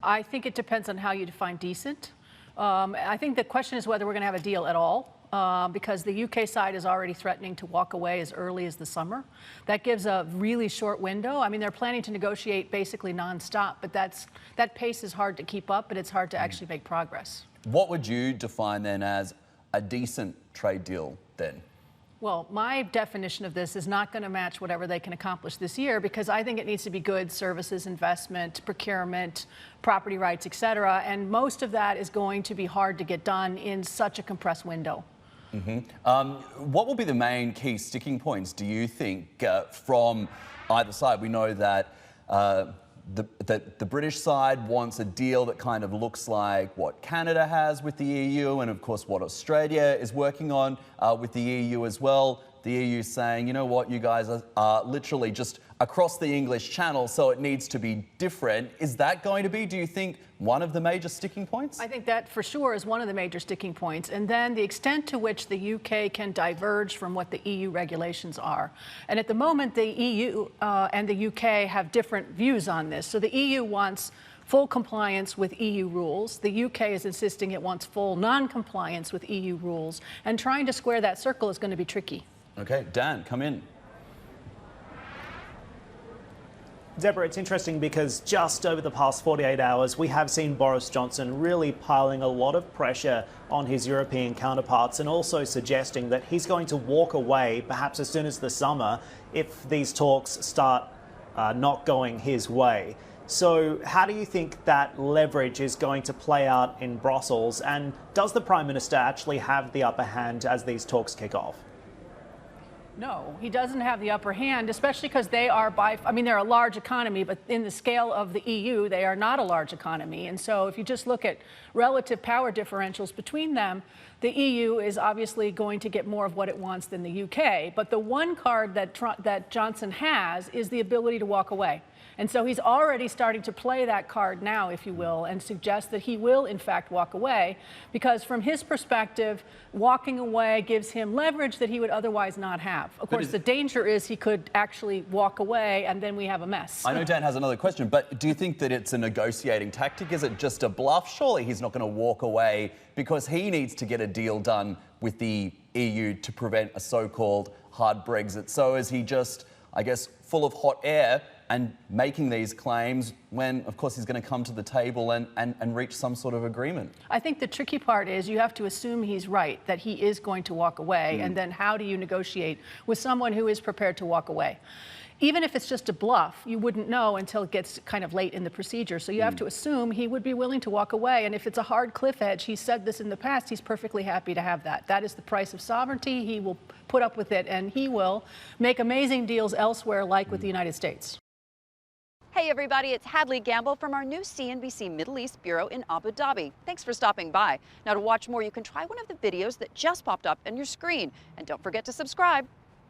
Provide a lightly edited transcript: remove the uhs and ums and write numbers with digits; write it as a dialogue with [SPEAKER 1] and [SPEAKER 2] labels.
[SPEAKER 1] I think it depends on how you define decent. I think the question is whether we're going to have a deal at all, because the UK side is already threatening to walk away as early as the summer. That gives a really short window. I mean, they're planning to negotiate basically nonstop, but that pace is hard to keep up, but it's hard to actually make progress.
[SPEAKER 2] What would you define then as a decent trade deal then?
[SPEAKER 1] Well, my definition of this is not going to match whatever they can accomplish this year, because I think it needs to be goods, services, investment, procurement, property rights, et cetera. And most of that is going to be hard to get done in such a compressed window.
[SPEAKER 2] What will be the main key sticking points, do you think, from either side? We know that the British side wants a deal that kind of looks like what Canada has with the EU, and of course what Australia is working on with the EU as well. The EU saying, you know what, you guys are literally just across the English Channel, so it needs to be different. Is that going to be, do you think, one of the major sticking points?
[SPEAKER 1] I think that for sure is one of the major sticking points. And then the extent to which the UK can diverge from what the EU regulations are. And at the moment, the EU and the UK have different views on this. So the EU wants full compliance with EU rules. The UK is insisting it wants full non-compliance with EU rules. And trying to square that circle is going to be tricky.
[SPEAKER 2] Okay, Dan, come in.
[SPEAKER 3] Deborah, it's interesting because just over the past 48 hours, we have seen Boris Johnson really piling a lot of pressure on his European counterparts and also suggesting that he's going to walk away perhaps as soon as the summer if these talks start not going his way. So how do you think that leverage is going to play out in Brussels, and does the Prime Minister actually have the upper hand as these talks kick off?
[SPEAKER 1] No, he doesn't have the upper hand, especially because they are they're a large economy, but in the scale of the EU, they are not a large economy. And so if you just look at relative power differentials between them, the EU is obviously going to get more of what it wants than the UK. But the one card that Johnson has is the ability to walk away. And so he's already starting to play that card now, if you will, and suggest that he will, in fact, walk away, because from his perspective, walking away gives him leverage that he would otherwise not have. Of course, the danger is he could actually walk away, and then we have a mess.
[SPEAKER 2] I know Dan has another question, but do you think that it's a negotiating tactic? Is it just a bluff? Surely he's not going to walk away because he needs to get a deal done with the EU to prevent a so-called hard Brexit. So is he just, I guess, full of hot air and making these claims when, of course, he's going to come to the table and reach some sort of agreement?
[SPEAKER 1] I think the tricky part is you have to assume he's right, that he is going to walk away, and then how do you negotiate with someone who is prepared to walk away? Even if it's just a bluff, you wouldn't know until it gets kind of late in the procedure. So you have to assume he would be willing to walk away. And if it's a hard cliff edge, he's said this in the past, he's perfectly happy to have that. That is the price of sovereignty. He will put up with it, and he will make amazing deals elsewhere, like with the United States.
[SPEAKER 4] Hey everybody, it's Hadley Gamble from our new CNBC Middle East Bureau in Abu Dhabi. Thanks for stopping by. Now to watch more, you can try one of the videos that just popped up on your screen. And don't forget to subscribe.